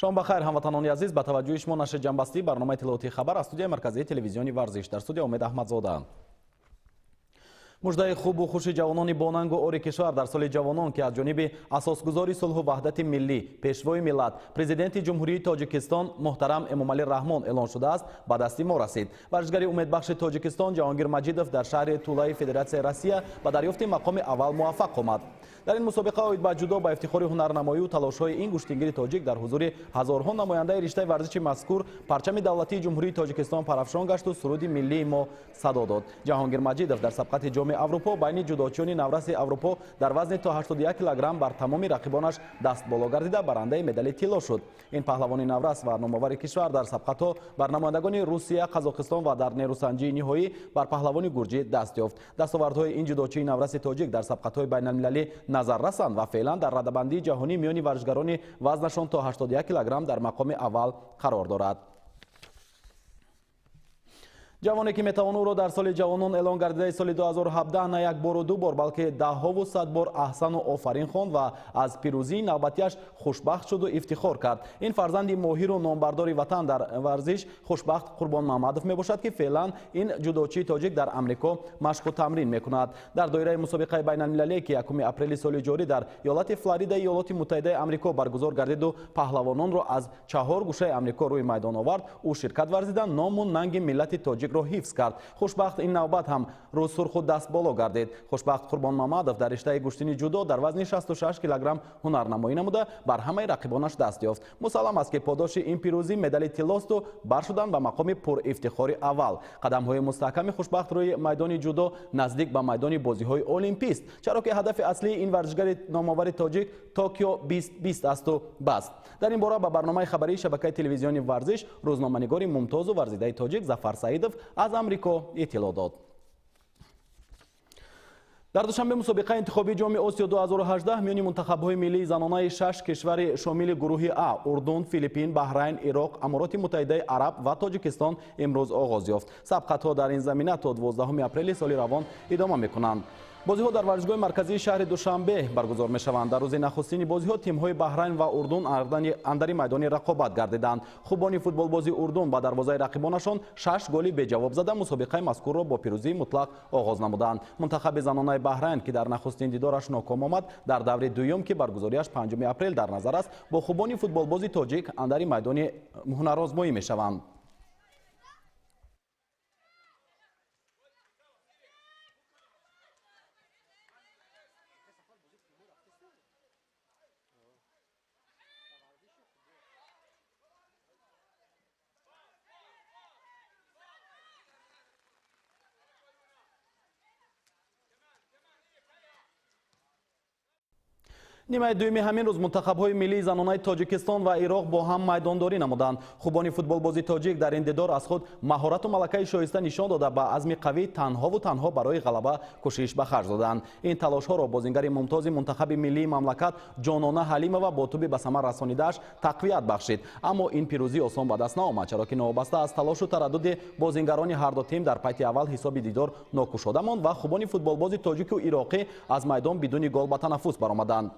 شام بخیر هموطنان عزیز، با توجه شما نشر جنبستی برنامه اطلاعاتی خبر از استودیوی مرکزی تلویزیونی ورزش در استودیو امید احمدزاده. مژده خوب و خوش جوانان باننگ و اوری کشور در سال جوانان که از جانب اساسگزار صلح و وحدت ملی پیشوای ملت پرزیدنت جمهوری تاجیکستان محترم امامعلی رحمان اعلان شده است به دست ما رسید. ورزشگر امیدبخش تاجیکستان جهانگیر مجیدوف در شهر تولای فدراسیای روسیه به دریافت مقام اول موفق آمد. در این مسابقه اوید با جودو با افتخار هنرنمایی و تلاش‌های این گوشتگیر تاجیک در حضور هزارها نماینده رشته ورزش مذکور پرچم دولتی جمهوری تاجیکستان پرافشان گشت و سرود ملی ما صدا داد. جهانگیر مجیدوف در سبقت جام اروپا بین جودوچیان نورس اروپا در وزن تا 81 کیلوگرم بر تمام رقیبانش دست بالا گردیده برنده مدال طلا شد. این پهلوان نورس و نامآور کشور در سبقت‌ها بر نمایندگان روسیه، قزاقستان و در نیروسنجی نهایی بر پهلوان گرجی دست یافت. دستاوردهای این جودوچی نورس تاجیک در سبقت‌های بین‌المللی نظر رسند و فعلا در رده‌بندی جهانی میان ورزشگران وزنشان تا 81 کیلوگرم در مقام اول قرار دارد. جوانی که میتوان او را در سال جوانان اعلان گردیده سال 2017 نه یک بار و دو بار بلکه دهها و صد بار احسن و آفرین خواند و از پیروزی نوبتیش خوشبخت شد و افتخار کرد. این فرزند ماهر و نامبردار وطن در ورزش خوشبخت قربان محمدوف میباشد که فعلا این جودوچی تاجیک در امریکا مشق و تمرین میکند. در دایره مسابقه بین المللی که 1 اپریل سال جاری در ایالت فلوریدا ایالات متحده آمریکا برگزار گردید و پهلوانان را از 4 گوشه آمریکا روی میدان آورد، او شرکت ورزیده نام و ننگ ملت تاجیک را حفظ کرد. خوشبخت این نوبت هم روز سرخ و دست بالا گردید. خوشبخت قربان محمدوف در رشته گشتنی جودو در وزن 66 کیلوگرم هنرنمایی نموده بر همه رقیبانش دست یافت. مسلم است که پاداش این پیروزی مدال طلاست و برشدن به مقام پر افتخار اول. قدم‌های مستحکم خوشبخت روی میدان جودو نزدیک به میدان بازی‌های المپی است، چرا که هدف اصلی این ورزشگر نامآور تاجیک توکیو 2020 است و بس. در این باره به برنامه خبری شبکه تلویزیونی ورزش روزنامه‌نگار ممتاز و ورزیده تاجیک ظفر سعیدوف از امریکا اطلاع داد. در دوشنبه مسابقه انتخابی جام آسیا 2018 میان منتخب‌های ملی زنانه 6 کشور شامل گروه ا اردن، فیلیپین، بحرین، عراق، امارات متحده عرب و تاجیکستان امروز آغاز یافت. سبقت‌ها در این زمینه تا 12 اپریل سال روان ادامه می‌کنند. بازی‌ها در ورزشگاه مرکزی شهر دوشنبه برگزار می‌شوند. در روز نخستین بازی‌ها تیم‌های بحرین و اردن اندر میدان رقابت گردیدند. خوبان فوتبال بازی اردن با دروازه رقیبانشان 6 گلی به جواب زده مسابقه مذکور را با پیروزی مطلق آغاز نمودند. منتخب زنانه بحرین که در نخستین دیدارش ناکام آمد، در دور دوم که برگزاریش 5 اپریل در نظر است، با خوبان فوتبال بازی تاجیک اندر میدان هنرآزمایی می‌شوند. نیمه دومی همین روز منتخب‌های ملی زنانه تاجیکستان و عراق با هم میدانداری نمودند. خوبان فوتبال بازی تاجیک در این دیدار از خود مهارت و ملکه شایسته نشان داده با عزم قوی تنها و تنها برای غلبه کوشش به خرج دادند. این تلاش‌ها را بازیگر ممتاز منتخب ملی مملکت جانانه حلیمова با توپ به ثمر رسانیده‌اش تقویت بخشید. اما این پیروزی آسان به دست نیامد، چرا که وابسته از تلاش و تردد بازیگران هر دو تیم در پایت اول حساب دیدار ناکشاده ماند و خوبان فوتبال بازی تاجیک و عراقی از میدان بدون گل به تنفس برآمدند.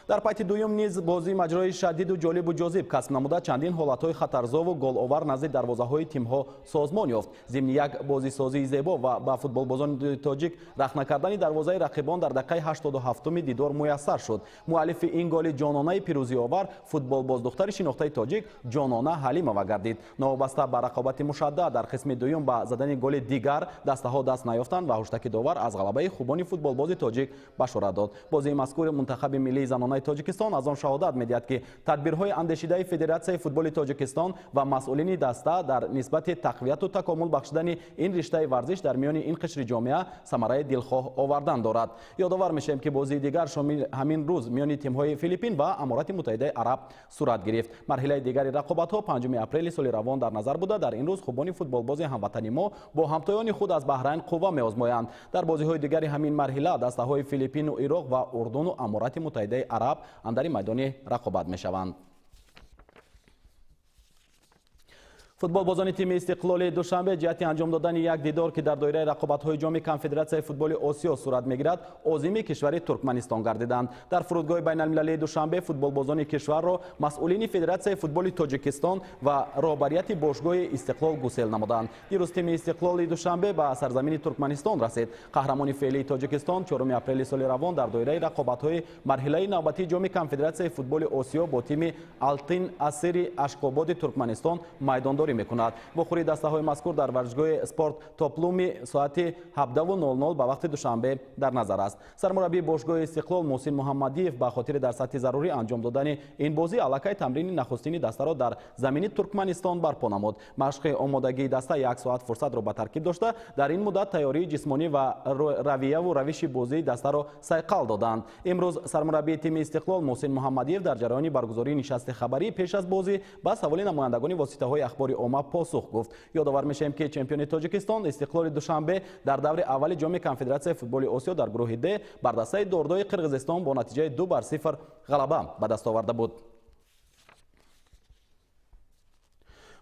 در پایت دوم نیز بازی مجرای شدید و جالب و جاذب کسب نموده چندین حالت‌های خطرزا و گل آور نزد دروازه‌های تیم‌ها سازمان یافت. ضمن یک بازیسازی زیبا و با فوتبال بازان تاجیک رخنه کردن دروازه رقیبان در دقیقه 87 دیدار میسر شد. مؤلف این گل جانانه پیروزی آور فوتبال باز دختر شناخته تاجیک جانانه حلیمова گردید. نوابسته به رقابت مشدد در قسم دوم با زدن گل دیگر دسته‌ها دست نیافتند و هشتک داور از غلبه خوبان فوتبال بازی تاجیک بشارت داد. بازی مذکور منتخب ملی زنانه تاجیکستان از آن شهادت می‌دهد که تدبیرهای اندیشیده فدراسیون فوتبال تاجیکستان و مسئولین دسته در نسبت تقویت و تکامل بخشیدن این رشته ورزش در میان این قشر جامعه ثمره دلخواه آوردن دارد. یادآور می‌شویم که بازی دیگر شامل همین روز میان تیم‌های فیلیپین و امارات متحده عرب صورت گرفت. مرحله دیگر رقابت‌ها 5 اپریل سال روان در نظر بوده. در این روز خوبان فوتبال بازی هموطنی ما با همتایان خود از بحرین قوا می‌آزمایند. در بازی‌های دیگر همین مرحله دسته‌های فیلیپین و عراق و اردن و امارات متحده عرب اندر میدان رقابت می‌شوند. футболбозони тими Истиқлоли душанбе ҷиҳати анҷом додани як дидор ки дар доираи рақобатҳои ҷоми конфедератсияи футболи осиё сурат мегирад озими кишвари туркманистон гардиданд. Дар фурудгоҳи байналмилалии душанбе футболбозони кишварро масъулини федератсияи футболи тоҷикистон ва роҳбарияти бошгоҳи Истиқлол гусел намуданд. дирӯз тими Истиқлоли душанбе ба сарзамини туркманистон расид. қаҳрамони феълии тоҷикистон 4 апрели соли равон дар доираи рақобатҳои марҳилаи навбатии ҷоми конфедератсияи футболи осиё бо тими Алтин Асири Ашқободи туркманистон майдондорӣ мекунад. вохӯрии дастаҳои мазкур дар варзишгоҳи спорт топлуми соати 17:00 ба вақти душанбе дар назар аст. сармураббии бошгоҳи Истиқлол Муҳсин Муҳаммадиев ба хотири дар сатҳи зарурӣ анҷом додани ин бозӣ аллакай тамрини нахустини дастаро дар замини Туркманистон барпо намуд. машқи омодагии даста 1 соат фурсатро ба таркиб дошта дар ин муддат тайёрии ҷисмонӣ ва равияву равиши бозии дастаро сайқал доданд. имрӯз сармураббии тими Истиқлол Муҳсин Муҳаммадиев дар ҷараёни баргузории нишасти хабарӣ пеш аз бозӣ ба саволи намояндагони воситаҳои ахбори омма посух гуфт. ёдовар мешавем ки чемпиони тоҷикистон Истиқлоли душанбе дар даври аввали ҷоми конфедератсияи футболи осиё дар гурӯҳи д бар дастаи дордои қирғизистон бо натиҷаи 2-0 ғалаба ба даст оварда буд.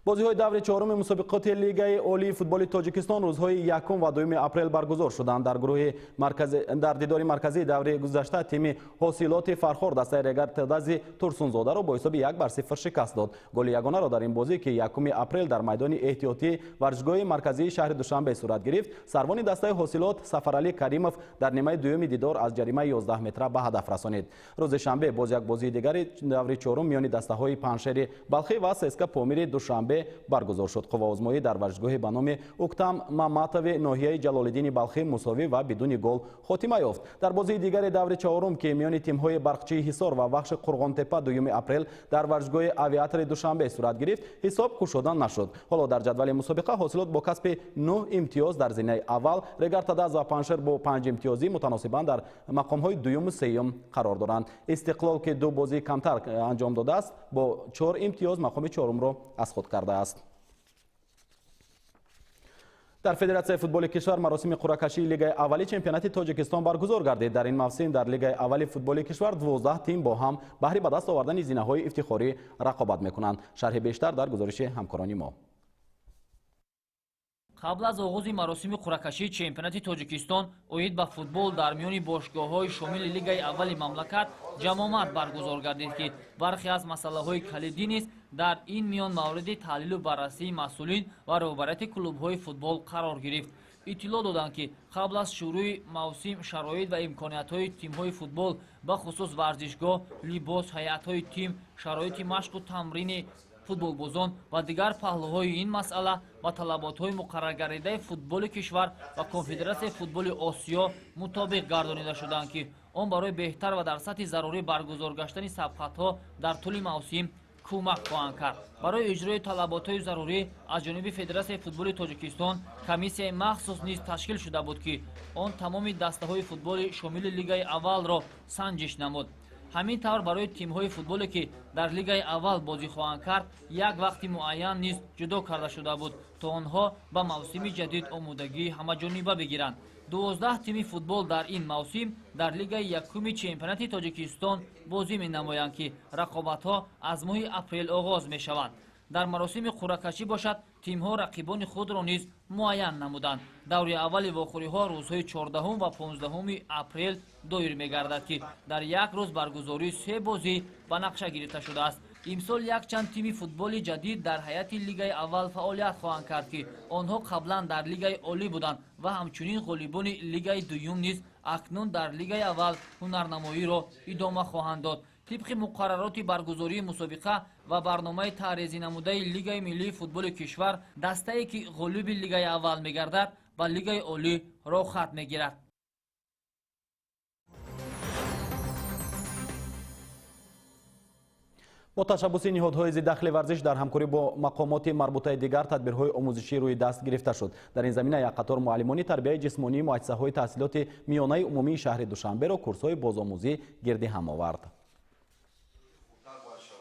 бозиҳои даври чорум мусобиқоти лигаи олии футболи тоҷикистон рӯзҳои 1 ва 2 апрел баргузор шуданд. дар дидори марказии даври гузашта тими ҳосилоти фархор дастаи регартадази турсунзодаро бо ҳисоби 1-0 шикаст дод. голи ягонаро дар ин бозӣ ки 1 апрел дар майдони эҳтиётии варзишгоҳи марказии шаҳри душанбе сурат гирифт сарвони дастаи ҳосилот Сафаралӣ Каримов дар нимаи дуюми дидор аз ҷаримаи 11 метра ба ҳадаф расонид. рӯзи шанбе боз як бозии дигари даври чорум миёни дастаҳои Паншери Балхӣ ва ССК Помири Душанбе баргузор шуд. қувваозмоӣ дар варзишгоҳи ба номи Уктам Маматови ноҳияи Ҷалолиддини Балхӣ мусовӣ ва бидуни гол хотима ёфт. дар бозии дигари даври чорум ки миёни тимҳои Барқчии Ҳисор ва Вахши Қурғонтепа 2 апрел дар варзишгоҳи Авиатори Душанбе сурат гирифт ҳисоб кушода нашуд. ҳоло дар ҷадвали мусобиқа ҳосилот бо касби 9 имтиёз дар зинаи аввал, Регартадаз ва Паншер бо 5 имтиёзӣ мутаносибан дар мақомҳои дуюму сеюм қарор доранд. Истиқлол ки 2 бозии камтар анҷом додааст бо 4 имтиёз мақоми чорумро аз худ кардааст. дар федератсияи футболи кишвар маросими қуръакашии лигаи аввали чемпионати тоҷикистон баргузор гардид. дар ин мавсим дар лигаи аввали футболи кишвар 12 тим бо ҳам баҳри ба даст овардани зинаҳои ифтихорӣ рақобат мекунанд. шарҳи бештар дар гузориши ҳамкорони мо. қабл аз оғози маросими қуръакашии чемпионати тоҷикистон оид ба футбол дар миёни бошгоҳҳои шомили лигаи аввали мамлакат ҷамомат баргузор гардид ки бархе аз масъалаҳои калидӣ низ дар ин миён мавриди таҳлилу баррасии масъулин ва роҳбарияти клубҳои футбол қарор гирифт. иттилоъ доданд ки қабл аз шурӯи мавсим шароит ва имкониятҳои тимҳои футбол бахусус варзишгоҳ, либос, ҳайатҳои тим, шароити машқу тамрини футболбозон ва дигар паҳлӯҳои ин масъала ба талаботҳои муқарраргардидаи футболи кишвар ва конфедератсияи футболи осиё мутобиқ гардонида шуданд ки он барои беҳтар ва дар сатҳи зарурӣ баргузор гаштани сабқатҳо дар тӯли мавсим кӯмак хоҳанд кард. барои иҷрои талаботҳои зарурӣ аз ҷониби федератсияи футболи тоҷикистон комиссияи махсус низ ташкил шуда буд ки он тамоми дастаҳои футболи шомили лигаи аввалро санҷиш намуд. ҳамин тавр барои тимҳои футболе ки дар лигаи аввал бозӣ хоҳанд кард як вақти муайян низ ҷудо карда шуда буд то онҳо ба мавсими ҷадид омодагии ҳамаҷониба бигиранд. 12 тими футбол дар ин мавсим дар лигаи якуми чемпионати тоҷикистон бозӣ менамоянд ки рақобатҳо аз моҳи апрел оғоз мешаванд. дар маросими қуръакашӣ бошад тимҳо рақибони худро низ муайян намуданд. даври аввали вохӯриҳо рӯзҳои 14 ва 15 апрел доир мегардад ки дар як рӯз баргузории 3 бозӣ ба нақша гирифта шудааст. имсол якчанд тими футболи ҷадид дар ҳайати лигаи аввал фаъолият хоҳанд кард ки онҳо қаблан дар лигаи олӣ буданд ва ҳамчунин ғолибони лигаи дуюм низ акнун дар лигаи аввал ҳунарнамоиро идома хоҳанд дод. طبق مقررات برگزاری مسابقه و برنامه تعرضی نموده لیگ ملی فوتبال کشور دسته‌ای که غالب لیگ اول می‌گردد و لیگ عالی را ختم می‌گیرد. با تشبث نهادهای ضد دخل ورزش در همکاری با مقامات مربوطه دیگر تدبیرهای آموزشی روی دست گرفته شد. در این زمینه یک قطار معلمان تربیت جسمانی مؤسسه‌های تحصیلات میانه عمومی شهر دوشنبه را کورس‌های بازآموزی گرد هم آورد.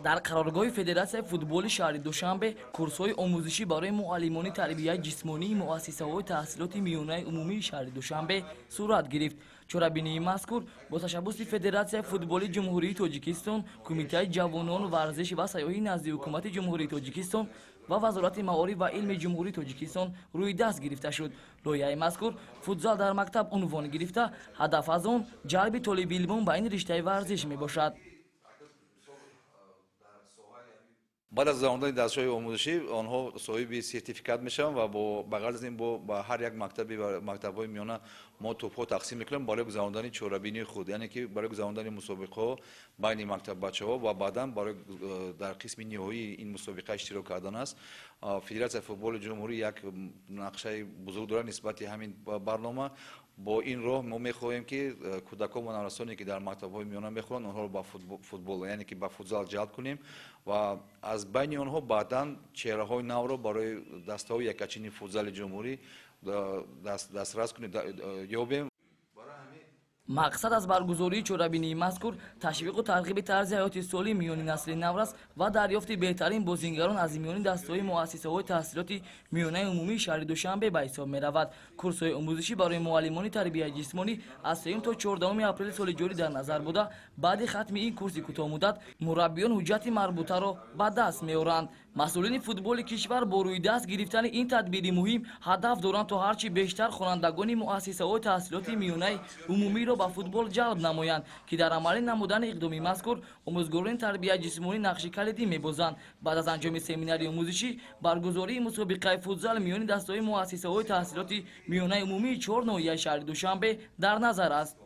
در قرارگاه فدراسیون فوتبال شهر دوشنبه کورس‌های آموزشی برای معلمان تربیت جسمانی مؤسسه‌های تحصیلات میانه عمومی شهر دوشنبه صورت گرفت. چرابینی مذکور با تشبث فدراسیون فوتبال جمهوری تاجیکستان، کمیته جوانان ورزش و سیاحی نزد حکومت جمهوری تاجیکستان ва вазорати маориф ва илми ҷумҳурии тоҷикистон рӯйдаст гирифта шуд. лоиҳаи мазкур футзал дар мактаб унвон гирифта, ҳадаф аз он ҷалби толибилмон ба ин риштаи варзиш мебошад. بعد از گذراندن درس‌های آموزشی آنها صاحب سرتیفیکات میشن و با غرض این با هر یک مکتبی و مکتب‌های میانه ما توپ‌ها تقسیم میکنیم برای گذراندن چهاربینی خود، یعنی که برای گذراندن مسابقه بین مکتب بچه‌ها و بعداً برای در قسم نهایی این مسابقه اشتراک کردن است. فدراسیون فوتبال جمهوری یک نقشه بزرگ داره نسبت همین برنامه. با این راه ما می‌خواهیم که کودکان و نوجوانانی که در مکتب‌های میانه می‌خوانند آنها را به فوتبال یعنی که به فوتزال جلب کنیم و از بین آنها بعداً چهره‌های نو را برای دسته‌های یکچینی فوتزال جمهوری دسترس کنیم یابیم. мақсад аз баргузории чорабинии мазкур ташвиқу тарғиби тарзи ҳаёти солим миёни насли нав аст ва дарёфти беҳтарин бозингарон аз миёни дастаҳои муассисаҳои таҳсилоти миёнаи умумии шаҳри душанбе ба ҳисоб меравад. курсҳои омӯзишӣ барои муаллимони тарбияи ҷисмонӣ аз 3 то 14 апрели соли ҷорӣ дар назар буда, баъди хатми ин курси кӯтоҳмуддат мураббиён ҳуҷҷати марбутаро ба даст меоранд. масъулини футболи кишвар бо рӯйдаст гирифтани ин тадбири муҳим ҳадаф доранд то ҳарчи бештар хонандагони муассисаҳои таҳсилоти миёнаи умумиро ба футбол ҷалб намоянд, ки дар амалӣ намудани иқдоми мазкур омӯзгорони тарбияи ҷисмонӣ нақши калидӣ мебозанд. баъд аз анҷоми семинари омӯзишӣ баргузории мусобиқаи футзал миёни дастаҳои муассисаҳои таҳсилоти миёнаи умумии 4 ноҳияи шаҳри душанбе дар назар аст.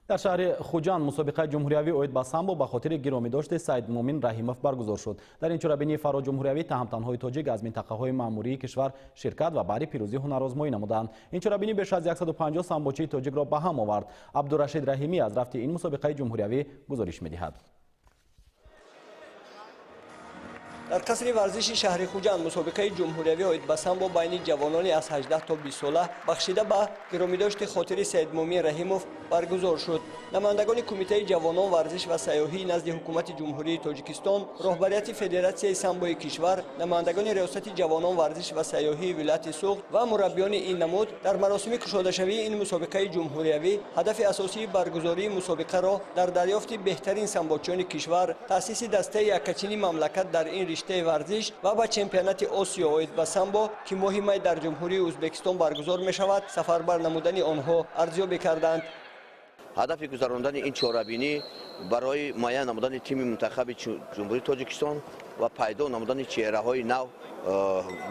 در شهر خوجان مسابقه جمهوریوی اوید با سامبو به خاطر گرامیداشت سید مومن رحیموف برگزار شد. در این چرابینی فرا جمهوریوی تهمتن‌های تاجیک از منطقه‌های مأموری کشور شرکت و برای پیروزی هنرآزمایی نمودند. این چرابینی بیش از 150 سامبوچی تاجیک را به هم آورد. عبدالرشید رحیمی از رفت این مسابقه جمهوریوی گزارش می‌دهد. در قصر ورزشی شهر خوجان مسابقه جمهوریوی اوید با سامبو بین جوانانی از 18 تا 20 ساله بخشیده به گرامیداشت خاطر سید مومن رحیموف برگزار شد. نمایندگان کمیته جوانان ورزش و سیاحی نزد حکومت جمهوری تاجیکستان، رهبریت فدراسیون سامبوی کشور، نمایندگان ریاست جوانان ورزش و سیاحی ولایت سوخت و مربیان این نمود در مراسم گشوده شوی این مسابقه جمهوریوی هدف اساسی برگزاری مسابقه را در دریافت بهترین سامبوچیان کشور، تأسیس دسته یکچینی مملکت در این رشته ورزش و با چمپیونات آسیا اوید با سامبو که ماه می در جمهوری ازبکستان برگزار می شود سفربر نمودن آنها ارزیابی کردند. هدف گذراندن این چهاربینی برای معین نمودن تیم منتخب جمهوری تاجیکستان و پیدا نمودن چهره‌های نو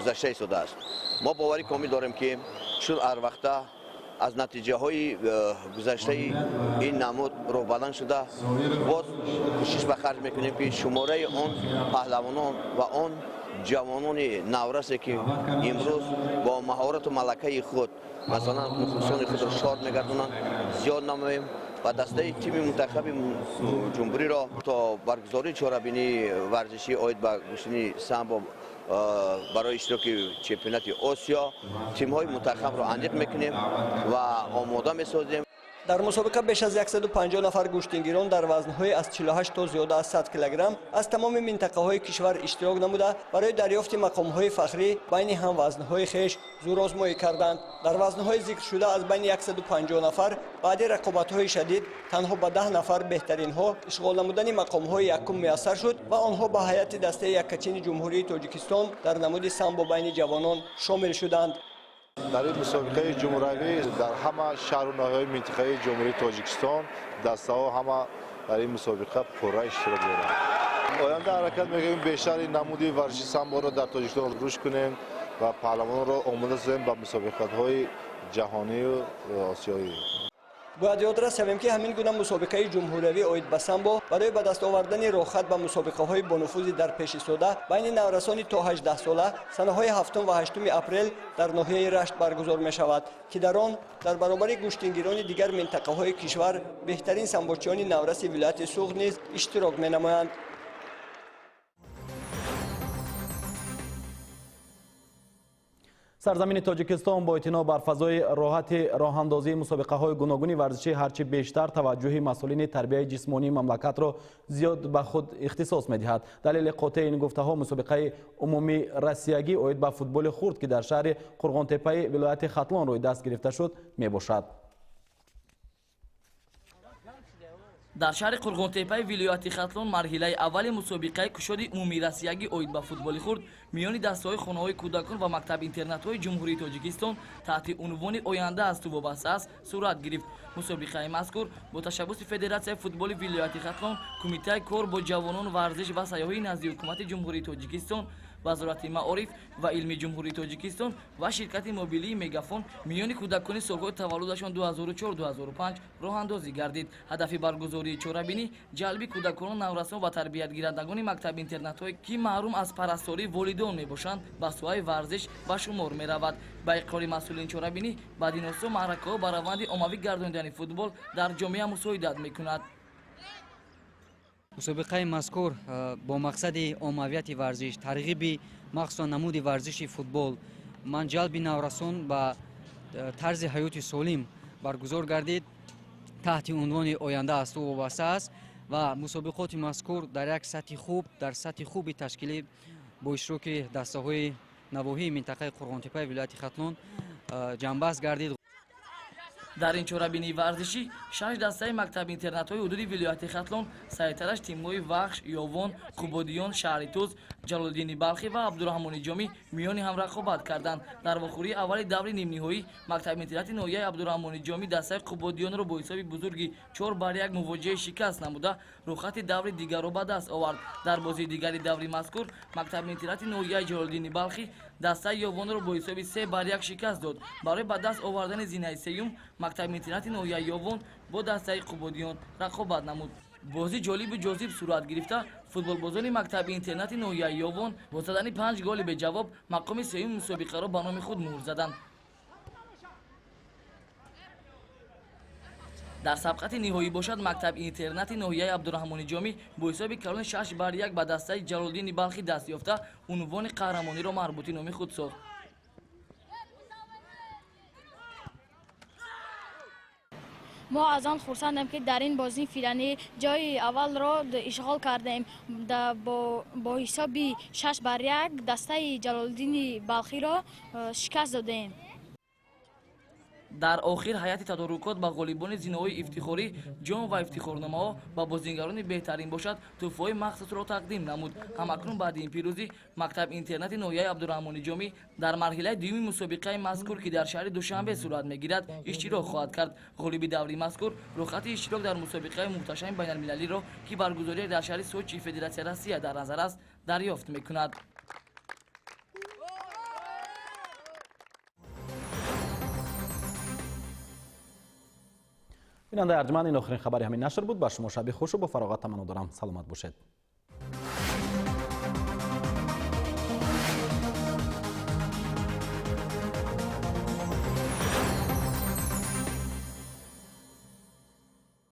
گذشته ساده است. ما باوری کامل داریم که چون هر وقت از نتیجه های گذشته این نمود رو بلند شده باز کوشش به خرج میکنیم که شماره آن پهلوانان و آن جوانان نورسی که امروز با مهارت و ملکه خود مثلا مخلصان خود را شاد میگردونند زیاد نماییم و دسته تیم منتخب جمهوری را تا برگزاری چهاربینی ورزشی اوید به گشتن سامبو برای اشتراک چمپیونات آسیا تیم‌های منتخب را اندیق میکنیم و آماده میسازیم. در مسابقه بیش از 150 نفر گوشتنگیران در وزن‌های از 48 تا زیاده از 100 کیلوگرم از تمام منطقه‌های کشور اشتراک نموده برای دریافت مقام‌های فخری بین هم وزن‌های خویش زورآزمایی کردند. در وزن‌های ذکر شده از بین 150 نفر بعد رقابت‌های شدید تنها به 10 نفر بهترین‌ها اشغال نمودن مقام‌های یکم میسر شد و آنها به هیئت دسته یکچین جمهوری تاجیکستان در نمود سامبو بین جوانان شامل شدند. در این مسابقه جمهوریوی در همه شهر و ناحیه‌های منطقه جمهوری تاجیکستان دسته‌ها همه در این مسابقه پررا اشتراک دارند. آینده حرکت می‌کنیم بیشتر این نمودی ورزشی سامبو را در تاجیکستان رشد کنیم و پهلوانان را آماده سازیم به مسابقات‌های جهانی و آسیایی. باید یاد رسانیم که همین گونه مسابقه جمهوریوی اوید با سامبو برای به دست آوردن راحت به مسابقه‌های بانفوذ در پیش ساده بین نورسان تا 18 ساله سنه‌های 7 و 8 اپریل در ناحیه رشت برگزار می شود که در آن در برابر گوشتنگیران دیگر منطقه‌های کشور بهترین سامبوچیان نورس ولایت سوخت نیز اشتراک می نمایند. سرزمین تاجیکستان با اعتنا بر فضای راحت راهاندازی مسابقه‌های گوناگون ورزشی هرچی بیشتر توجه مسئولین تربیت جسمانی مملکت را زیاد به خود اختصاص می‌دهد. دلیل قاطع این گفته‌ها مسابقه عمومی رسیگی اوید به فوتبال خرد که در شهر قرغانتپه ولایت ختلان روی دست گرفته شد میباشد. дар шаҳри қурғонтепаи вилояти хатлон марҳилаи аввали мусобиқаи кушоди умумии россиягӣ оид ба футболи хурд миёни дастаҳои хонаҳои кӯдакон ва мактаб-интернатҳои ҷумҳурии тоҷикистон таҳти унвони оянда аз ту вобаста аст сурат гирифт. Мусобиқаи мазкур бо ташаббуси Федератсияи футболи вилояти хатлон, Кумитаи кор бо ҷавонон, варзиш ва сайёҳӣ назди ҳукумати ҷумҳурии тоҷикистон, Вазорати маориф ва илми ҷумҳурии тоҷикистон ва ширкати мобилии Мегафон миёни кӯдакони солҳои таваллудашон 2004-2005 роҳандозӣ гардид. Ҳадафи баргузории чорабинӣ ҷалби кӯдакони наврасон ва тарбиятгирандагони мактаб-интернатҳое ки маҳрум аз парастории волидон мебошанд ба соҳаи варзиш ба шумор меравад. Ба иқрори масъулини чорабинӣ бадиносо маъракаҳо ба раванди оммавӣ гардонидани футбол дар ҷомеа мусоидат мекунад. мусобиқаи мазкур бо мақсади оммавияти варзиш, тарғиби махсусан намуди варзиши футбол, манҷалби наврасон ба тарзи ҳаёти солим баргузор гардид таҳти унвони оянда аз ту вобаста аст ва мусобиқоти мазкур дар як сатҳи хуб, дар сатҳи хуби ташкилӣ бо иштироки дастаҳои навоҳии минтақаи Қурғонтепаи вилояти Хатлон ҷамъбаст гардид. дар ин чорабинии варзишӣ 6 дастаи мактаб-интернатҳои ҳудуди вилояти Хатлон саҳитараш тимҳои Вахш, Ёвон, Қубодиён, Шаҳри Туз, Ҷалолиддини Балхӣ ва Абдураҳмони Ҷомӣ миёни ҳам рақобат карданд. дар вохӯрии аввали даври нимниҳоӣ мактаб-интернати ноҳияи Абдураҳмони Ҷомӣ дастаи Қубодиёнро бо ҳисоби бузурги 4-1 мувоҷиҳ шикаст намуда рӯхати даври дигарро ба даст овард. дар бозии дигари даври мазкур мактаб-интернати ноҳияи Ҷалолиддини Балхӣ дастаи Ёвонро бо ҳисоби 3-1 шикаст дод. барои ба даст овардани зинаи сеюм мактаб-интернати ноҳияи Ёвон бо дастаи Қубодиён рақобат намуд. бозӣ ҷолибу ҷозиб сурат гирифта футболбозони мактаби-интернати ноҳияи Ёвон бо задани 5 голи беҷавоб мақоми сеюми мусобиқаро ба номи худ муҳр заданд. дар сабқати ниҳоӣ бошад мактаб-интернати ноҳияи Абдураҳмони Ҷомӣ бо ҳисоби калони 6-1 ба дастаи Ҷалолиддини Балхӣ даст ёфта унвони қаҳрамониро марбути номи худ сохт. мо аз он хурсандем ки дар ин бозии филанӣ ҷои аввалро ишғол кардем. бо ҳисоби 6-1 дастаи Ҷалолиддини Балхиро шикаст додем. дар охир ҳайати тадорукот ба ғолибони зиноҳои ифтихорӣ ҷом ва ифтихорномаҳо ба бозингарони беҳтарин бошад тӯҳфаҳои махсусро тақдим намуд. ҳамакнун баъди ин пирӯзӣ мактаб-интернати ноҳияи Абдураҳмони Ҷомӣ дар марҳилаи дуюми мусобиқаи мазкур ки дар шаҳри Душанбе сурат мегирад иштирок хоҳад кард. ғолиби даври мазкур рӯхати иштирок дар мусобиқаи муҳташами байналмилалиро ки баргузориаш дар шаҳри Сочи Федератсияи Россия дар назар аст дарёфт мекунад. бинандаи арҷманд ин охирин хабари ҳамин нашр буд. ба шумо шаби хушу ба фароғат таманно дорам. саломат бошед.